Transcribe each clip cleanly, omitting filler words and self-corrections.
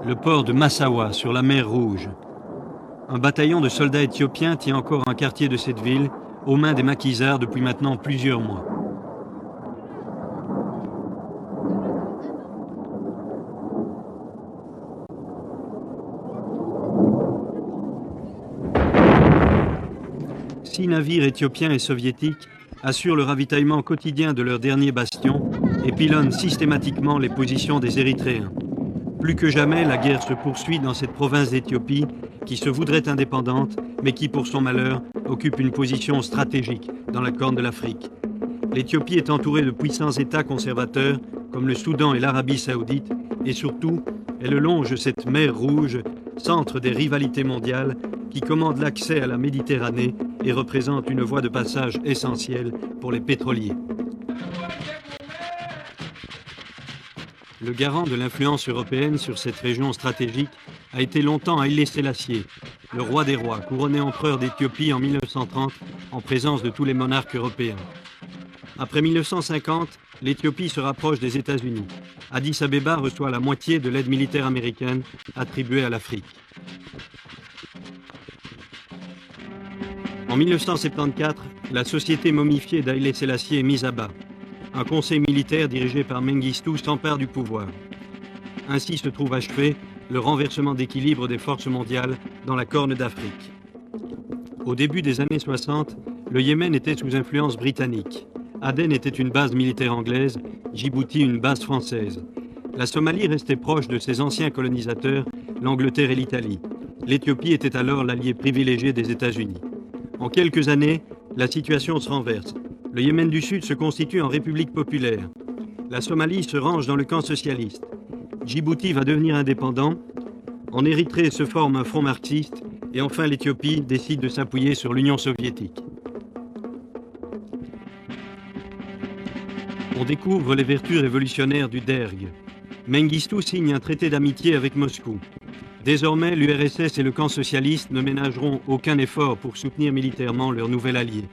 le port de Massawa sur la mer Rouge. Un bataillon de soldats éthiopiens tient encore un quartier de cette ville aux mains des maquisards depuis maintenant plusieurs mois. Six navires éthiopiens et soviétiques assurent le ravitaillement quotidien de leurs derniers bastions et pilonnent systématiquement les positions des Érythréens. Plus que jamais, la guerre se poursuit dans cette province d'Éthiopie qui se voudrait indépendante, mais qui, pour son malheur, occupe une position stratégique dans la Corne de l'Afrique. L'Éthiopie est entourée de puissants États conservateurs, comme le Soudan et l'Arabie saoudite, et surtout, elle longe cette mer Rouge, centre des rivalités mondiales, qui commande l'accès à la Méditerranée et représente une voie de passage essentielle pour les pétroliers. Le garant de l'influence européenne sur cette région stratégique a été longtemps Haïlé Sélassié, le roi des rois, couronné empereur d'Éthiopie en 1930 en présence de tous les monarques européens. Après 1950, l'Éthiopie se rapproche des États-Unis. Addis Abeba reçoit la moitié de l'aide militaire américaine attribuée à l'Afrique. En 1974, la société momifiée d'Haïlé Sélassié est mise à bas. Un conseil militaire dirigé par Mengistu s'empare du pouvoir. Ainsi se trouve achevé le renversement d'équilibre des forces mondiales dans la Corne d'Afrique. Au début des années 60, le Yémen était sous influence britannique. Aden était une base militaire anglaise, Djibouti une base française. La Somalie restait proche de ses anciens colonisateurs, l'Angleterre et l'Italie. L'Éthiopie était alors l'allié privilégié des États-Unis. En quelques années, la situation se renverse. Le Yémen du Sud se constitue en république populaire. La Somalie se range dans le camp socialiste. Djibouti va devenir indépendant. En Érythrée se forme un front marxiste. Et enfin, l'Éthiopie décide de s'appuyer sur l'Union soviétique. On découvre les vertus révolutionnaires du derg. Mengistu signe un traité d'amitié avec Moscou. Désormais, l'URSS et le camp socialiste ne ménageront aucun effort pour soutenir militairement leur nouvel allié.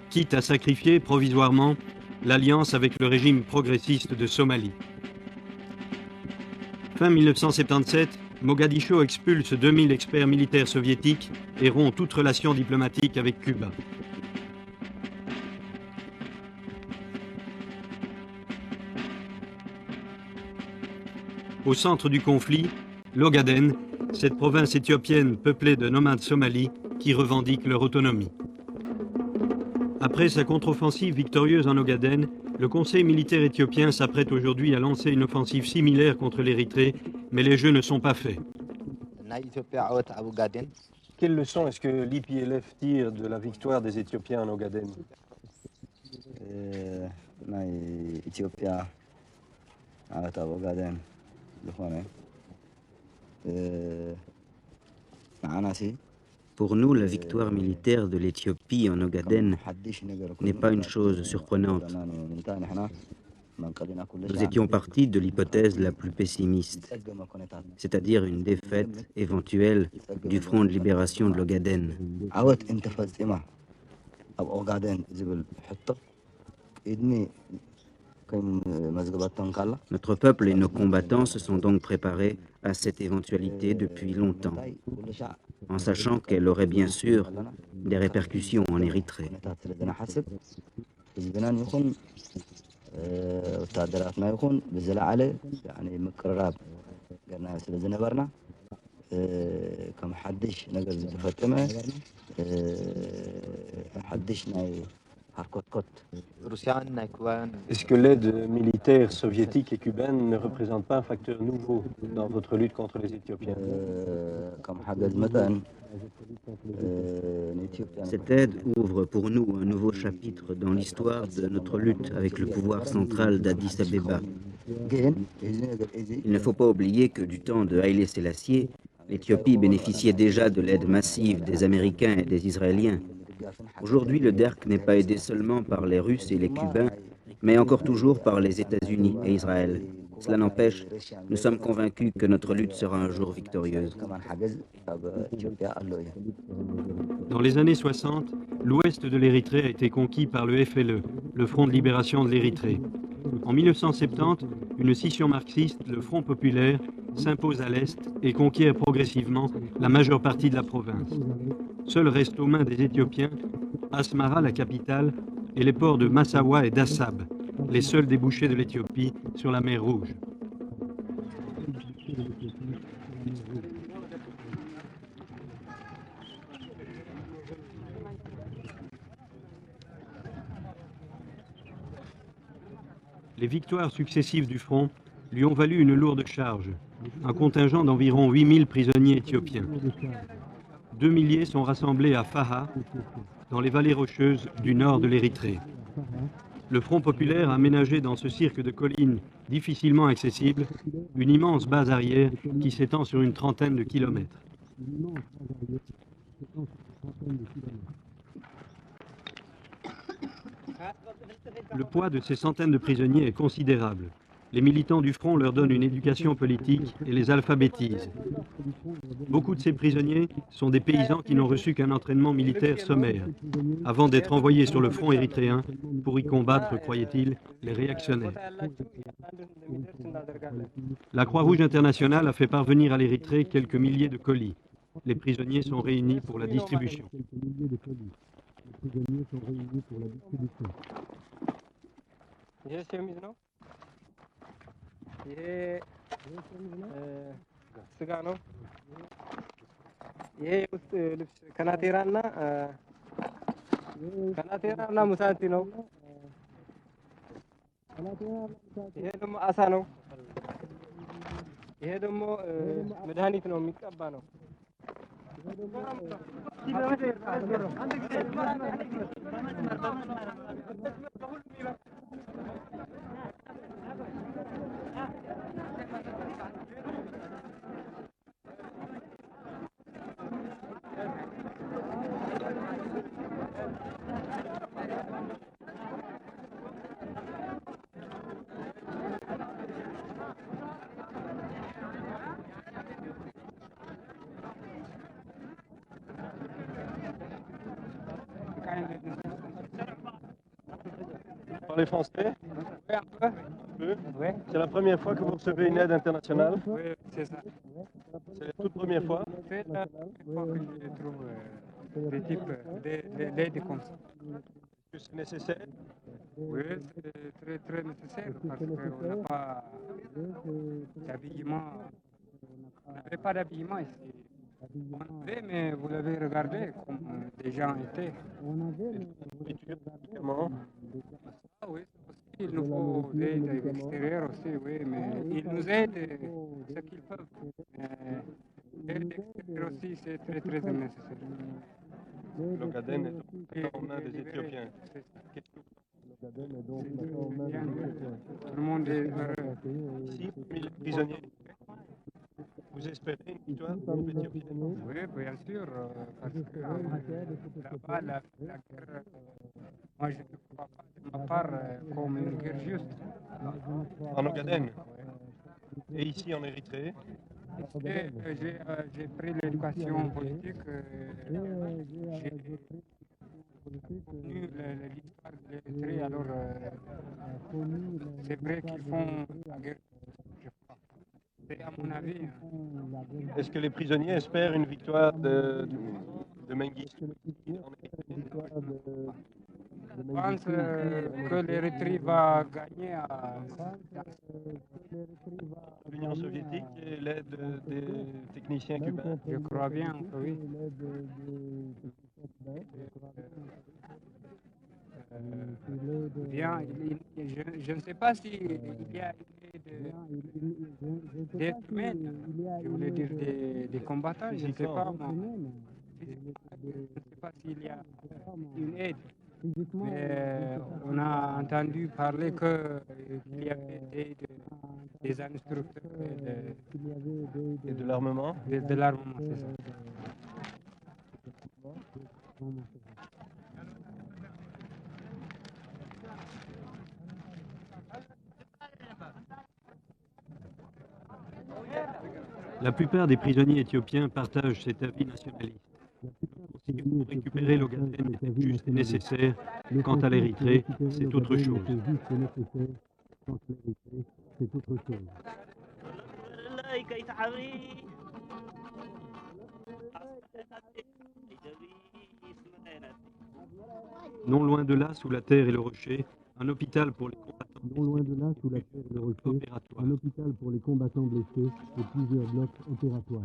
Quitte à sacrifier provisoirement l'alliance avec le régime progressiste de Somalie. Fin 1977, Mogadiscio expulse 2000 experts militaires soviétiques et rompt toute relation diplomatique avec Cuba. Au centre du conflit, l'Ogaden, cette province éthiopienne peuplée de nomades somalis qui revendiquent leur autonomie. Après sa contre-offensive victorieuse en Ogaden, le Conseil militaire éthiopien s'apprête aujourd'hui à lancer une offensive similaire contre l'Érythrée, mais les jeux ne sont pas faits. Quelle leçon est-ce que l'IPLF tire de la victoire des Éthiopiens en Ogaden? Pour nous, la victoire militaire de l'Éthiopie en Ogaden n'est pas une chose surprenante. Nous étions partis de l'hypothèse la plus pessimiste, c'est-à-dire une défaite éventuelle du Front de libération de l'Ogaden. Notre peuple et nos combattants se sont donc préparés à cette éventualité depuis longtemps, en sachant qu'elle aurait bien sûr des répercussions en Érythrée. Est-ce que l'aide militaire soviétique et cubaine ne représente pas un facteur nouveau dans votre lutte contre les Éthiopiens? Cette aide ouvre pour nous un nouveau chapitre dans l'histoire de notre lutte avec le pouvoir central d'Addis Abeba. Il ne faut pas oublier que du temps de Haïlé Sélassié, l'Éthiopie bénéficiait déjà de l'aide massive des Américains et des Israéliens. Aujourd'hui, le DERC n'est pas aidé seulement par les Russes et les Cubains, mais encore toujours par les États-Unis et Israël. Cela n'empêche, nous sommes convaincus que notre lutte sera un jour victorieuse. Dans les années 60, l'ouest de l'Érythrée a été conquis par le FLE, le Front de libération de l'Érythrée. En 1970, une scission marxiste, le Front populaire, s'impose à l'Est et conquiert progressivement la majeure partie de la province. Seuls restent aux mains des Éthiopiens Asmara, la capitale, et les ports de Massawa et d'Assab, les seuls débouchés de l'Éthiopie sur la mer Rouge. Les victoires successives du front lui ont valu une lourde charge, un contingent d'environ 8000 prisonniers éthiopiens. 2 milliers sont rassemblés à Faha, dans les vallées rocheuses du nord de l'Érythrée. Le Front populaire a aménagé dans ce cirque de collines difficilement accessible une immense base arrière qui s'étend sur une trentaine de kilomètres. Le poids de ces centaines de prisonniers est considérable. Les militants du front leur donnent une éducation politique et les alphabétisent. Beaucoup de ces prisonniers sont des paysans qui n'ont reçu qu'un entraînement militaire sommaire, avant d'être envoyés sur le front érythréen pour y combattre, croyait-il, les réactionnaires. La Croix-Rouge internationale a fait parvenir à l'Érythrée quelques milliers de colis. Les prisonniers sont réunis pour la distribution. ስጋ ነው። ይሄ ውስጥ ልብስ ከናቴራና ሙሳንቲ ነው። ይሄ ደግሞ አሳ ነው። ይሄ ደግሞ መድኃኒት ነው፣ የሚቀባ ነው። Vous parlez français? Oui, un peu. Oui. C'est la première fois que vous recevez une aide internationale? Oui, c'est ça. C'est la toute première fois? C'est la première fois que je trouve des types d'aide comme ça. Est-ce que c'est nécessaire? Oui, c'est très très nécessaire parce qu'on n'a pas d'habillement. On n'avait pas d'habillement ici. On avait, mais vous l'avez regardé comme des gens étaient. Comment? Ah oui, il nous faut l'aide extérieure aussi, oui, mais ils nous aident ce qu'ils peuvent. L'aide extérieure aussi, c'est très très nécessaire. L'Ogaden est en main des Éthiopiens. Tout le monde est heureux. Ici, parmi les prisonniers, vous espérez une victoire pour les Éthiopiens? Oui, bien sûr, parce que là-bas, la guerre, moi je ne crois pas de ma part comme une guerre juste. En Ogaden? Et ici en Érythrée? J'ai pris l'éducation politique, j'ai connu l'histoire de l'Érythrée, alors c'est vrai qu'ils font la guerre, je crois. C'est à mon avis. Est-ce que les prisonniers espèrent une victoire de Mengistu? Je pense que l'Érythrée va gagner à L'Union soviétique et l'aide des techniciens cubains? Je crois bien que oui. Bien, je ne sais pas s'il y a des humains, je voulais dire des combattants, je ne sais pas. Je ne sais pas s'il y a une aide. Mais on a entendu parler qu'il y avait des instructeurs Et de l'armement? de l'armement, c'est ça. La plupart des prisonniers éthiopiens partagent cet avis nationaliste. Pour récupérer l'Ogaden était juste et nécessaire. Quant à l'Érythrée, c'est autre chose. Quand l'Érythrée, c'est autre chose. Non loin de là, sous la terre et le rocher, un hôpital pour les combattants. Non loin de là, sous la terre et le rocher, opératoire. un hôpital pour les combattants blessés et plusieurs blocs opératoires.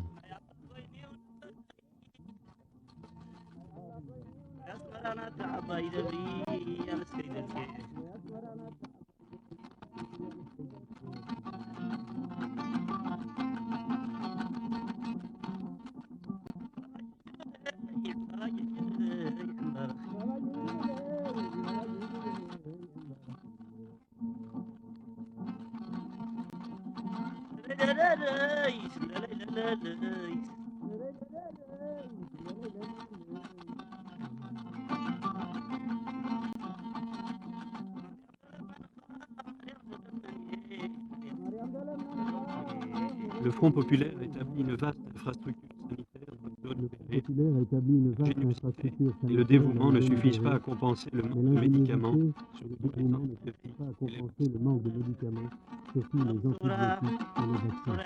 Le Front populaire établit une vaste infrastructure sanitaire dans une Le zone Front libérée. populaire a établi une vaste L'ingéniosité infrastructure et sanitaire. le dévouement dans ne la zone suffisent pas à libérée, compenser le mais manque de médicaments, l'ingéniosité et surtout le les dévouement ne antibiotiques suffisent pas à et les compenser le manque de médicaments, surtout les antibiotiques et les vaccins.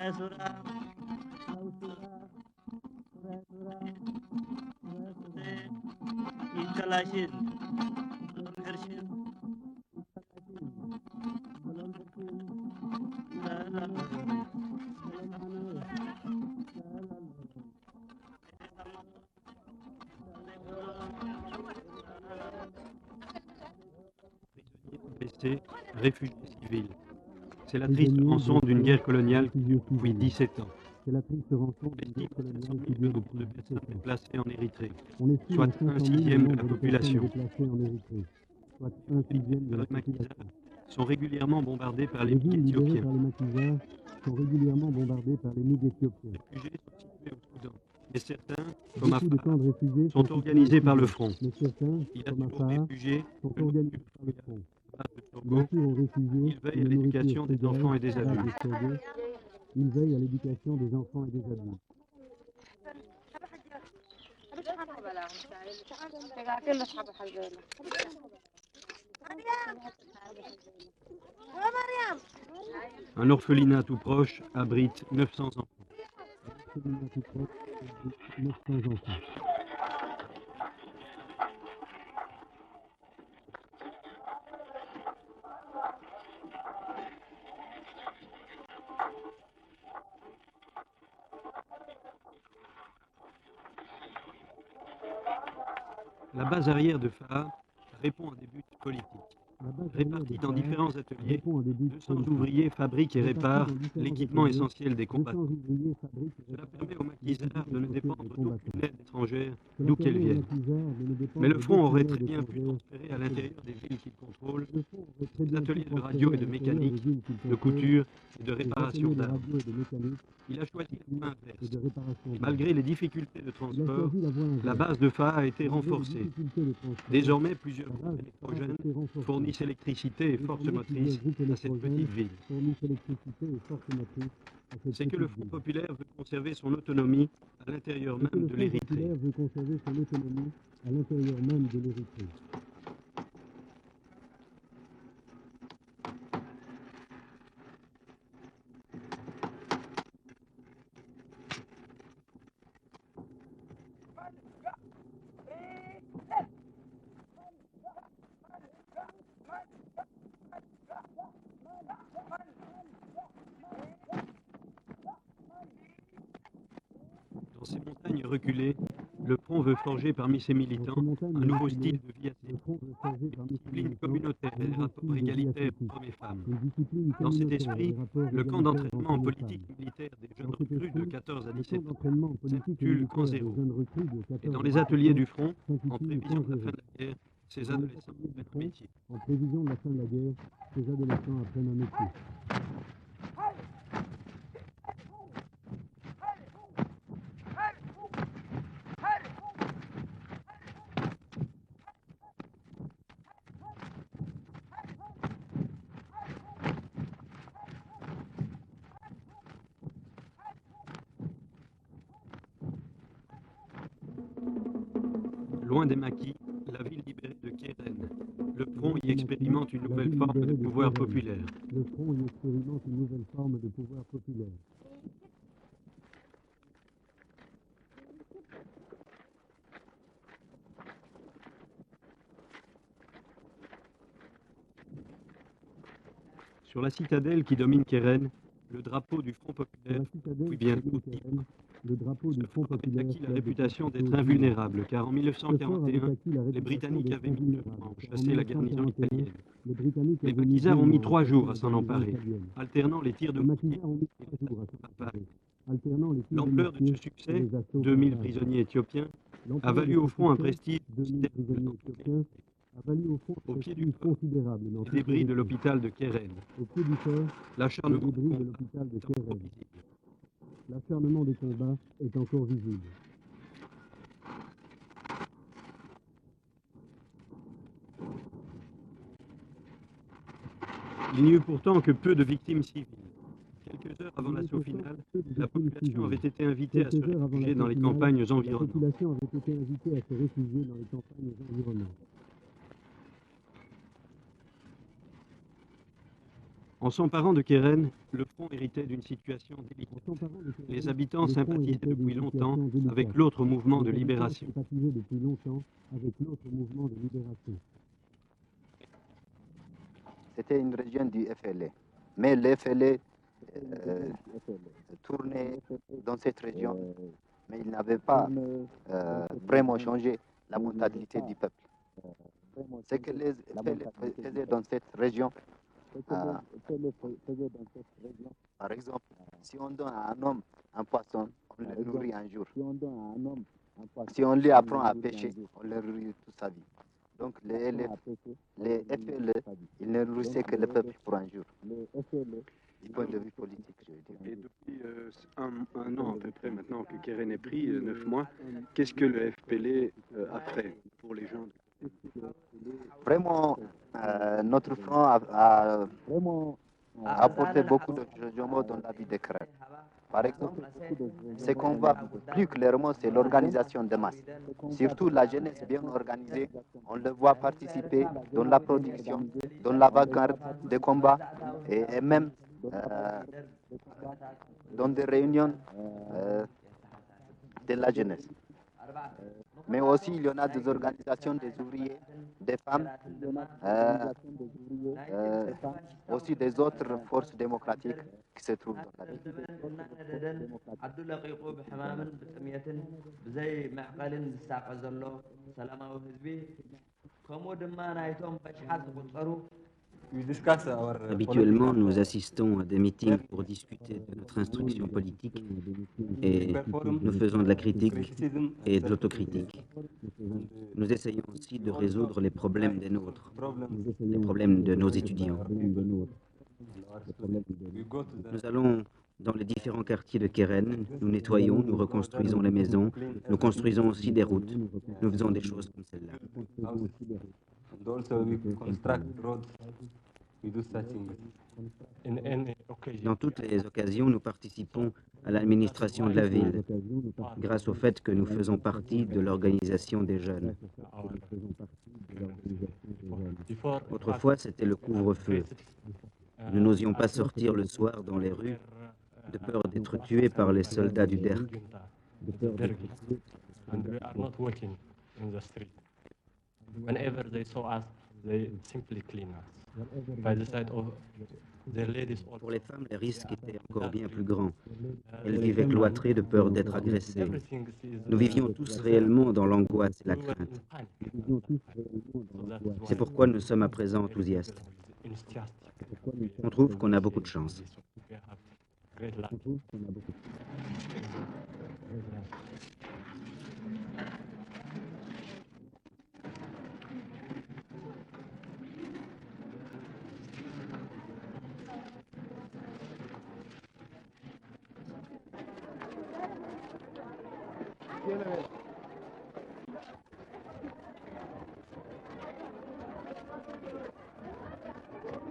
blessés, réfugiés civils. C'est la Prisonniers, triste rançon d'une blessés, guerre coloniale qui réfugiés dure depuis civils. 17 ans. C'est la triste rançon On d'une estime guerre à 700 coloniale 000 qui le dure nombre depuis de 17 personnes ans. déplacées en Érythrée, On estime soit à 500 un 000 le sixième de la nombre de personnes population. déplacées en Érythrée, soit un sixième de Vers la le maquisard population. sont régulièrement bombardés par les Les MiG villes libérées éthiopiens. par les maquisards sont régulièrement bombardées par les MiG éthiopiens. Les réfugiés sont situés au Soudan, mais certains, comme Beaucoup de Afar, camps de réfugiés sont situés organisés au par le Soudan, front. mais certains, Il a comme toujours Afar, réfugiés sont le organisés nourriture par le front. à base de Bien sorgho. sûr, aux réfugiés, Il veille à une nourriture l'éducation des frugale, enfants et des à base de adultes. sorgho. Ils veillent à l'éducation des enfants et des adultes. Un orphelinat tout proche abrite 900 enfants. Celui-là tout proche, 900 enfants. La base arrière de Faa répond à des buts politiques. La base Répartis arrière de dans Faa différents ateliers, répond à des buts 200 politiques. ouvriers fabriquent et Répartis réparent dans différents l'équipement ateliers, essentiel des 200 combattants. ouvriers fabriquent et Cela réparent permet aux l'équipement maquisards de ne essentiel dépendre des d'aucune combattants. aide étrangère, Cela d'où qu'elle permet aux vienne. maquisards de ne dépendre Mais le front aurait d'aucune très aide bien pu étrangère. transférer à l'intérieur des villes qu'il contrôle Le front aurait très des bien pu ateliers de transférer radio et à de l'intérieur mécanique, des villes qu'il de contrôle couture et de des réparation ateliers de d'armes. radio et de mécanique, Il a choisi la voie et inverse. de réparation d'armes. Malgré les difficultés de Il a transport, choisi la voie la inverse. base de Faa a été Malgré les renforcée. difficultés de transport, Désormais, plusieurs la groupes base de Faa a électrogènes été renforcée. fournissent électricité et force Désormais, plusieurs motrice groupes à cette électrogènes petite ville. fournissent électricité et force motrice à cette C'est que le petite Front ville. populaire veut conserver son autonomie à l'intérieur C'est que même le de Front l'Érythrée. populaire veut conserver son autonomie à l'intérieur même de l'Érythrée. Dans ces montagnes reculées, le Front veut forger parmi ses Dans militants ces montagnes un nouveau reculées, style de vie le athlétique, Front veut forger parmi ses discipline militants communautaire un et des nouveau rapports style de vie égalitaires athlétique, hommes-femmes. une discipline Dans cet communautaire et esprit, des rapports le camp égalitaires d'entraînement entre en les politique femmes. militaire des jeunes Dans cet recrues de esprit, 14 à le 17 camp ans d'entraînement en politique et s'intitule Camp militaire Zéro. des jeunes recrues de Et 14 dans à les 17 ateliers ans du front, en s'intitule prévision Camp de la fin Zéro. de la guerre, ces Dans les adolescents ateliers du apprennent un front, métier. en prévision de la fin de la guerre, ces adolescents apprennent un métier. Loin des maquis, la la ville libérée de Keren. Le front y expérimente une nouvelle forme de pouvoir populaire. Le front y expérimente une nouvelle forme de pouvoir populaire. Sur la citadelle qui domine Keren, le drapeau du Front Sur populaire la citadelle fut qui bien domine haut. Keren, le drapeau Ce du Front fort avait populaire acquis la fleuve réputation depuis d'être toujours. invulnérable, car en Ce fort avait 1941, acquis la les réputation Britanniques d'être avaient mis le invulnérable, franc, car en chassé la garnison 1941, italienne. les Britanniques Les avaient mis maquisards ont deux mis mois 3 à jours à chasser s'en la garnison emparer, italienne. alternant les tirs de Les mortier maquisards ont mis et 3 les jours à assauts s'en par emparer, alternant les tirs de L'ampleur de ce mortier et succès, les assauts 2000 par balle. prisonniers éthiopiens, a L'ampleur valu de au ce front un succès, prestige 2000 prisonniers éthiopiens, a valu au front un au pied du prestige corps, considérable dans les toutes les débris de régions. l'hôpital de Keren. Au pied du corps, les L'acharnement du débris de combat l'hôpital de est encore Keren. visible. L'acharnement des combats est encore visible. Il n'y eut pourtant que peu de victimes civiles. Quelques heures avant l'assaut final, la population avait été invitée à se Quelques heures avant réfugier dans l'assaut les final, campagnes la environnantes. population avait été invitée à se réfugier dans les campagnes environnantes. En s'emparant de Keren, le front héritait d'une situation En délicate. s'emparant de Keren, Les habitants le front sympathisaient héritait depuis d'une longtemps situation délicate. avec l'autre mouvement de Les habitants libération. sympathisaient depuis longtemps avec l'autre mouvement de libération. C'était une région du FLA. Mais le FLA tournait dans cette région, mais il n'avait pas vraiment changé la mentalité du peuple. Ce que les FLA faisaient dans cette région, par exemple, si on donne à un homme un poisson, on le nourrit un jour. Si on lui apprend à pêcher, on le nourrit toute sa vie. Donc les FLA, ils ne nourrissaient que le peuple pour un jour. Du point de vue politique, je veux dire. Et depuis un an à peu près maintenant que Keren est pris, 9 mois, qu'est-ce que le FPL a fait pour les gens? Vraiment, notre front a apporté beaucoup de changements dans la vie des Keren. Par exemple, ce qu'on voit plus clairement, c'est l'organisation de masse. Surtout la jeunesse bien organisée, on le voit participer dans la production, dans l'avant-garde des combats et même dans des réunions de la jeunesse. Mais aussi, il y en a des organisations des ouvriers, des femmes, aussi des autres forces démocratiques qui se trouvent dans la Habituellement, nous assistons à des meetings pour discuter de notre instruction politique et nous faisons de la critique et de l'autocritique. Nous essayons aussi de résoudre les problèmes des nôtres, les problèmes de nos étudiants. Nous allons dans les différents quartiers de Keren, nous nettoyons, nous reconstruisons les maisons, nous construisons aussi des routes, nous faisons des choses comme celle-là. Dans toutes les occasions, nous participons à l'administration de la ville, grâce au fait que nous faisons partie de l'organisation des jeunes. Autrefois, c'était le couvre-feu. Nous n'osions pas sortir le soir dans les rues, de peur d'être tués par les soldats du DERC. Pour les femmes, les risques étaient encore bien plus grands. Elles vivaient cloîtrées de peur d'être agressées. Nous vivions tous réellement dans l'angoisse et la crainte. C'est pourquoi nous sommes à présent enthousiastes. On trouve qu'on a beaucoup de chance.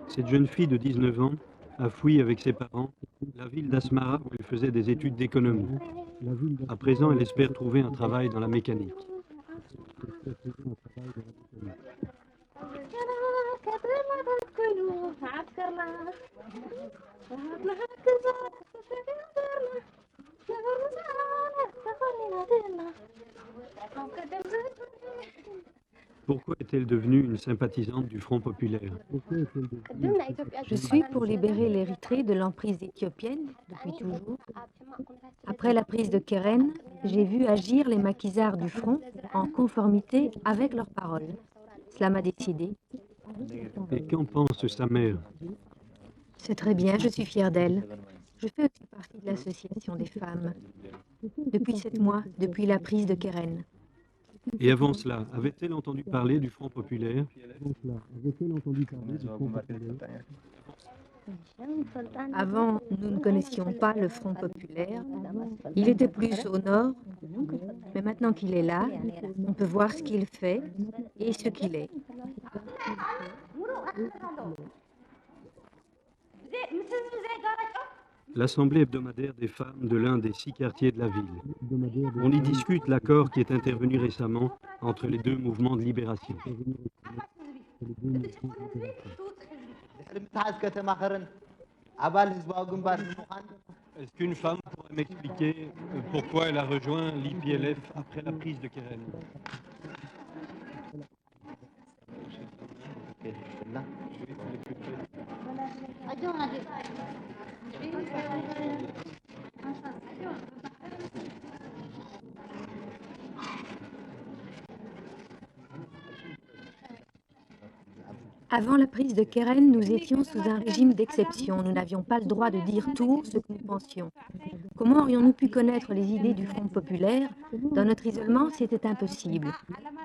Cette jeune fille de 19 ans a fui avec ses parents la ville d'Asmara où elle faisait des études d'économie. À présent, elle espère trouver un travail dans la mécanique. Pourquoi est-elle devenue une sympathisante du Front populaire? Je suis pour libérer l'Érythrée de l'emprise éthiopienne depuis toujours. Après la prise de Keren, j'ai vu agir les maquisards du front en conformité avec leurs paroles. Cela m'a décidé. Et qu'en pense sa mère? C'est très bien, je suis fière d'elle. Je fais aussi partie de l'association des femmes. Depuis 7 mois, depuis la prise de Keren. Et avant cela, avait-elle entendu parler du Front populaire? Avant, nous ne connaissions pas le Front populaire. Il était plus au nord, mais maintenant qu'il est là, on peut voir ce qu'il fait et ce qu'il est. L'assemblée hebdomadaire des femmes de l'un des 6 quartiers de la ville. On y discute l'accord qui est intervenu récemment entre les deux mouvements de libération. Est-ce qu'une femme pourrait m'expliquer pourquoi elle a rejoint l'IPLF après la prise de Keren? Avant la prise de Keren, nous étions sous un régime d'exception. Nous n'avions pas le droit de dire tout ce que nous pensions. Comment aurions-nous pu connaître les idées du Front populaire? Dans notre isolement, c'était impossible.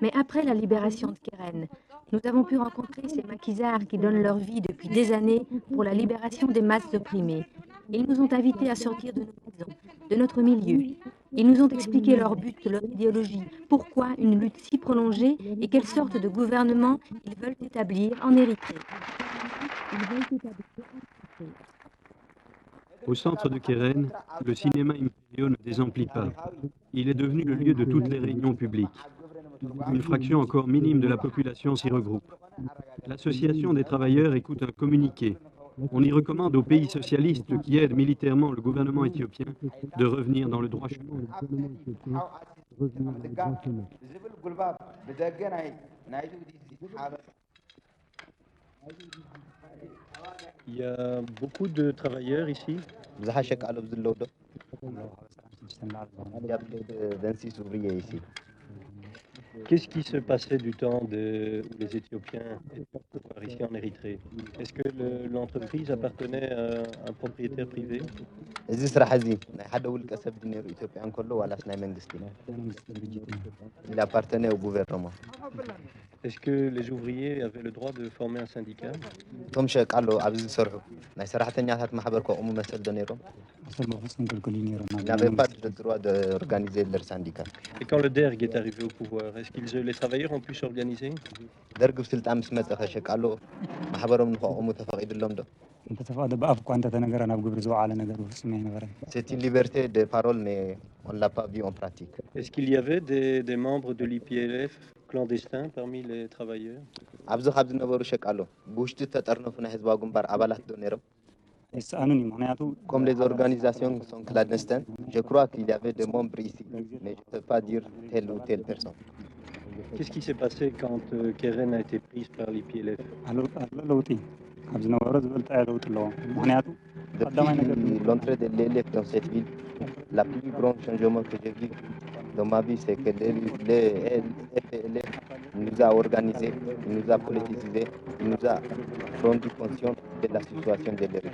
Mais après la libération de Keren, nous avons pu rencontrer ces maquisards qui donnent leur vie depuis des années pour la libération des masses opprimées. Ils nous ont invités à sortir de nos maisons, de notre milieu. Ils nous ont expliqué leur but, leur idéologie, pourquoi une lutte si prolongée et quelle sorte de gouvernement ils veulent établir en Érythrée. Au centre de Keren, le cinéma Imperial ne désemplit pas. Il est devenu le lieu de toutes les réunions publiques. Une fraction encore minime de la population s'y regroupe. L'association des travailleurs écoute un communiqué. On y recommande aux pays socialistes qui aident militairement le gouvernement éthiopien de revenir dans le droit chemin. Il y a beaucoup de travailleurs ici. Il y a plus de 26 ouvriers ici. Qu'est-ce qui se passait du temps où les Éthiopiens étaient au pouvoir ici en Érythrée? Est-ce que l'entreprise appartenait à un propriétaire privé? Il appartenait au gouvernement. Est-ce que les ouvriers avaient le droit de former un syndicat? Ils n'avaient pas le droit d'organiser leur syndicat. Et quand le DERG est arrivé au pouvoir, est-ce que les travailleurs ont pu s'organiser? C'est une liberté de parole, mais on ne l'a pas vu en pratique. Est-ce qu'il y avait des membres de l'IPLF clandestins parmi les travailleurs? Comme les organisations sont clandestines, je crois qu'il y avait des membres ici, mais je ne peux pas dire telle ou telle personne. Qu'est-ce qui s'est passé quand Keren a été prise par l'IPLF? Depuis l'entrée de l'élève dans cette ville, le plus grand changement que j'ai vu dans ma vie, c'est que l'FLF nous a organisés, il nous a politisés, il nous a rendu conscients de la situation de l'Érythrée.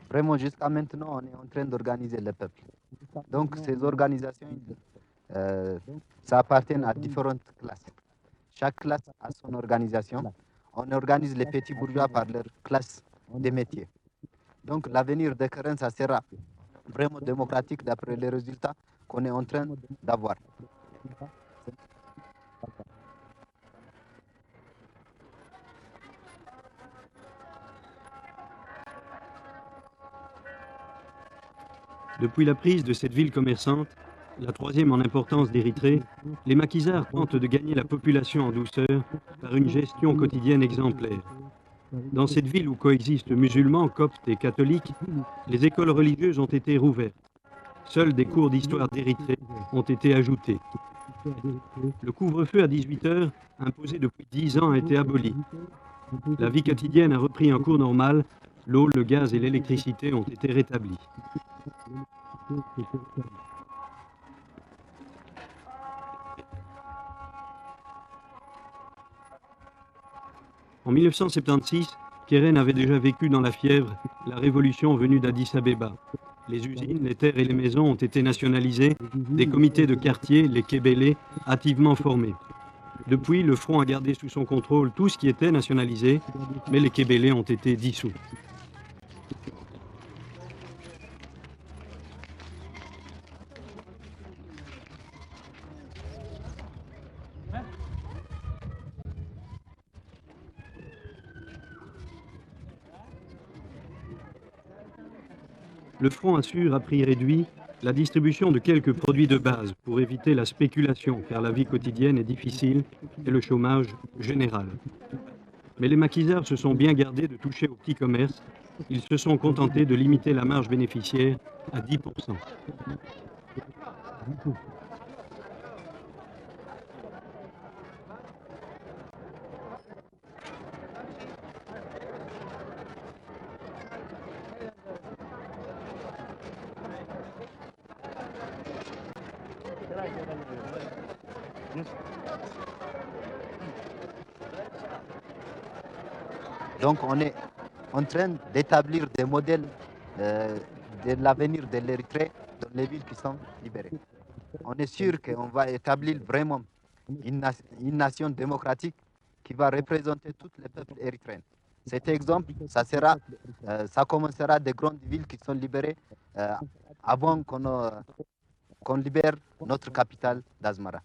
Vraiment, jusqu'à maintenant, on est en train d'organiser le peuple. Donc, ces organisations, ça appartient à différentes classes. Chaque classe a son organisation. On organise les petits bourgeois par leur classe des métiers. Donc, l'avenir de Keren, ça sera vraiment démocratique d'après les résultats qu'on est en train d'avoir. Depuis la prise de cette ville commerçante, la troisième en importance d'Érythrée, les maquisards tentent de gagner la population en douceur par une gestion quotidienne exemplaire. Dans cette ville où coexistent musulmans, coptes et catholiques, les écoles religieuses ont été rouvertes. Seuls des cours d'histoire d'Érythrée ont été ajoutés. Le couvre-feu à 18 h, imposé depuis 10 ans, a été aboli. La vie quotidienne a repris un cours normal. L'eau, le gaz et l'électricité ont été rétablis. En 1976, Keren avait déjà vécu dans la fièvre la révolution venue d'Addis Abeba. Les usines, les terres et les maisons ont été nationalisées, des comités de quartier, les Kébélés, hâtivement formés. Depuis, le front a gardé sous son contrôle tout ce qui était nationalisé, mais les Kébélés ont été dissous. Le front assure, à prix réduit, la distribution de quelques produits de base pour éviter la spéculation, car la vie quotidienne est difficile et le chômage général. Mais les maquisards se sont bien gardés de toucher au petit commerce. Ils se sont contentés de limiter la marge bénéficiaire à 10%. Donc on est en train d'établir des modèles de l'avenir de l'Érythrée dans les villes qui sont libérées. On est sûr qu'on va établir vraiment une nation démocratique qui va représenter tous les peuples érythréens. Cet exemple, ça commencera des grandes villes qui sont libérées avant qu'on libère notre capitale d'Asmara.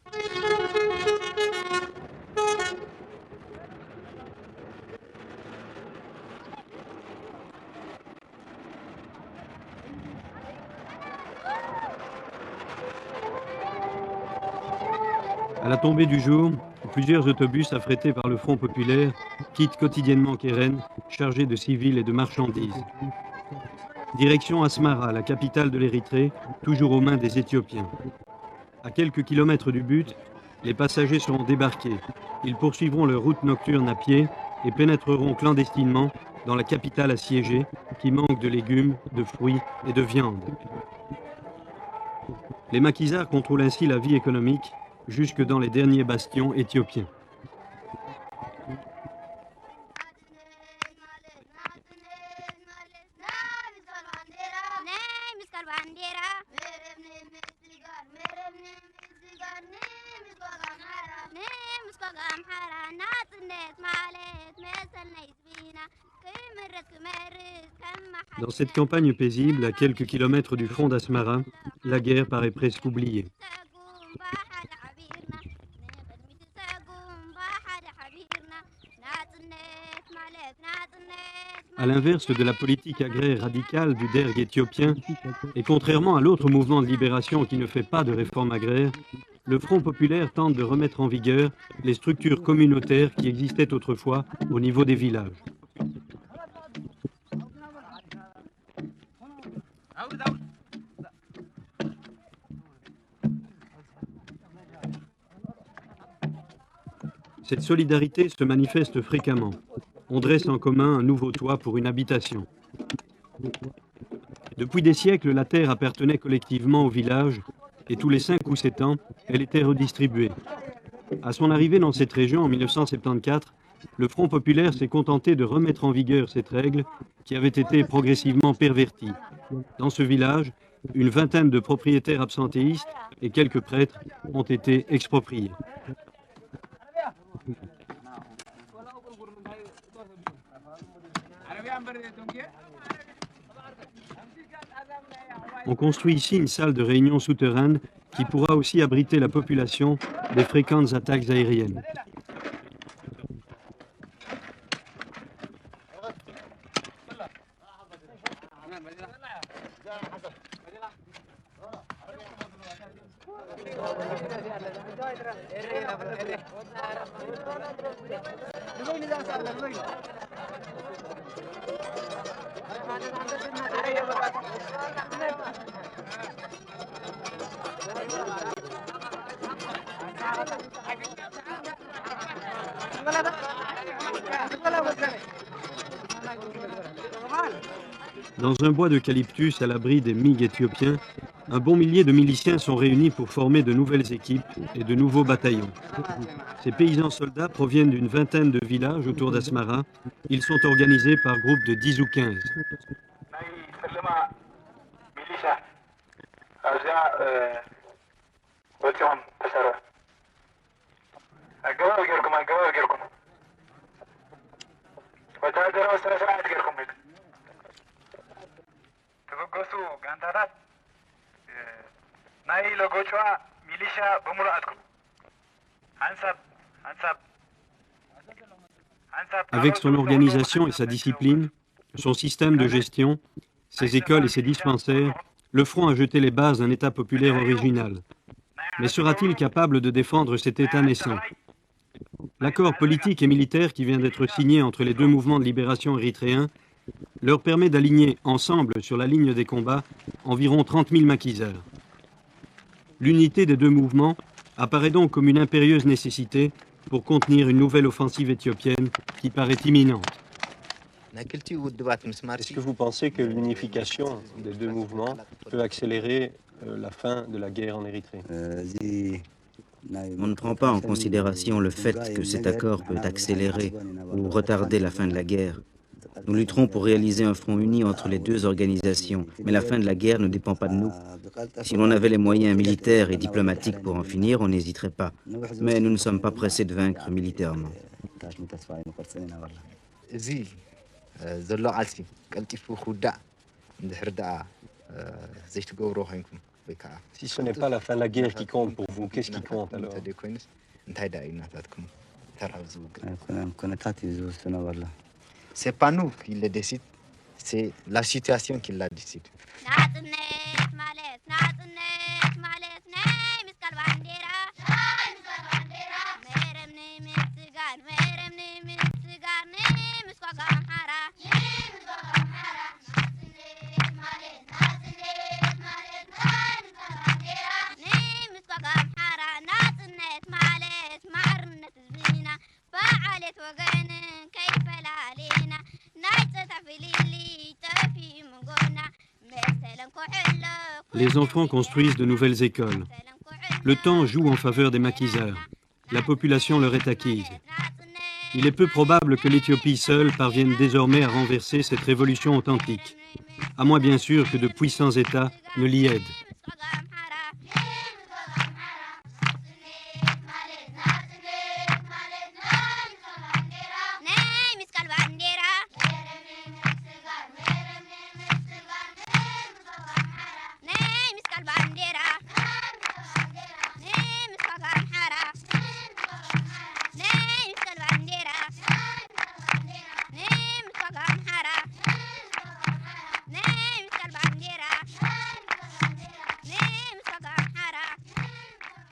À la tombée du jour, plusieurs autobus affrétés par le Front populaire quittent quotidiennement Keren, chargés de civils et de marchandises. Direction Asmara, la capitale de l'Érythrée, toujours aux mains des Éthiopiens. À quelques kilomètres du but, les passagers seront débarqués. Ils poursuivront leur route nocturne à pied et pénétreront clandestinement dans la capitale assiégée qui manque de légumes, de fruits et de viande. Les maquisards contrôlent ainsi la vie économique jusque dans les derniers bastions éthiopiens. Dans cette campagne paisible, à quelques kilomètres du front d'Asmara, la guerre paraît presque oubliée. À l'inverse de la politique agraire radicale du derg éthiopien, et contrairement à l'autre mouvement de libération qui ne fait pas de réforme agraire, le Front populaire tente de remettre en vigueur les structures communautaires qui existaient autrefois au niveau des villages. Cette solidarité se manifeste fréquemment. On dresse en commun un nouveau toit pour une habitation. Depuis des siècles, la terre appartenait collectivement au village et tous les 5 ou 7 ans, elle était redistribuée. À son arrivée dans cette région en 1974, le Front populaire s'est contenté de remettre en vigueur cette règle qui avait été progressivement pervertie. Dans ce village, une vingtaine de propriétaires absentéistes et quelques prêtres ont été expropriés. On construit ici une salle de réunion souterraine qui pourra aussi abriter la population des fréquentes attaques aériennes. Dans un bois d'eucalyptus à l'abri des MiG éthiopiens, un bon millier de miliciens sont réunis pour former de nouvelles équipes et de nouveaux bataillons. Ces paysans soldats proviennent d'une vingtaine de villages autour d'Asmara. Ils sont organisés par groupes de 10 ou 15. Avec son organisation et sa discipline, son système de gestion, ses écoles et ses dispensaires, le front a jeté les bases d'un État populaire original. Mais sera-t-il capable de défendre cet État naissant? L'accord politique et militaire qui vient d'être signé entre les deux mouvements de libération érythréens leur permet d'aligner ensemble sur la ligne des combats environ 30 000 maquisards. L'unité des deux mouvements apparaît donc comme une impérieuse nécessité pour contenir une nouvelle offensive éthiopienne qui paraît imminente. Est-ce que vous pensez que l'unification des deux mouvements peut accélérer la fin de la guerre en Érythrée? On ne prend pas en considération le fait que cet accord peut accélérer ou retarder la fin de la guerre. Nous lutterons pour réaliser un front uni entre les deux organisations, mais la fin de la guerre ne dépend pas de nous. Si l'on avait les moyens militaires et diplomatiques pour en finir, on n'hésiterait pas. Mais nous ne sommes pas pressés de vaincre militairement. Si ce n'est pas la fin de la guerre qui compte pour vous, qu'est-ce qui compte alors? C'est pas nous qui le décide, c'est la situation qui la décide. Les enfants construisent de nouvelles écoles. Le temps joue en faveur des maquisards. La population leur est acquise. Il est peu probable que l'Éthiopie seule parvienne désormais à renverser cette révolution authentique, à moins bien sûr que de puissants États ne l'y aident.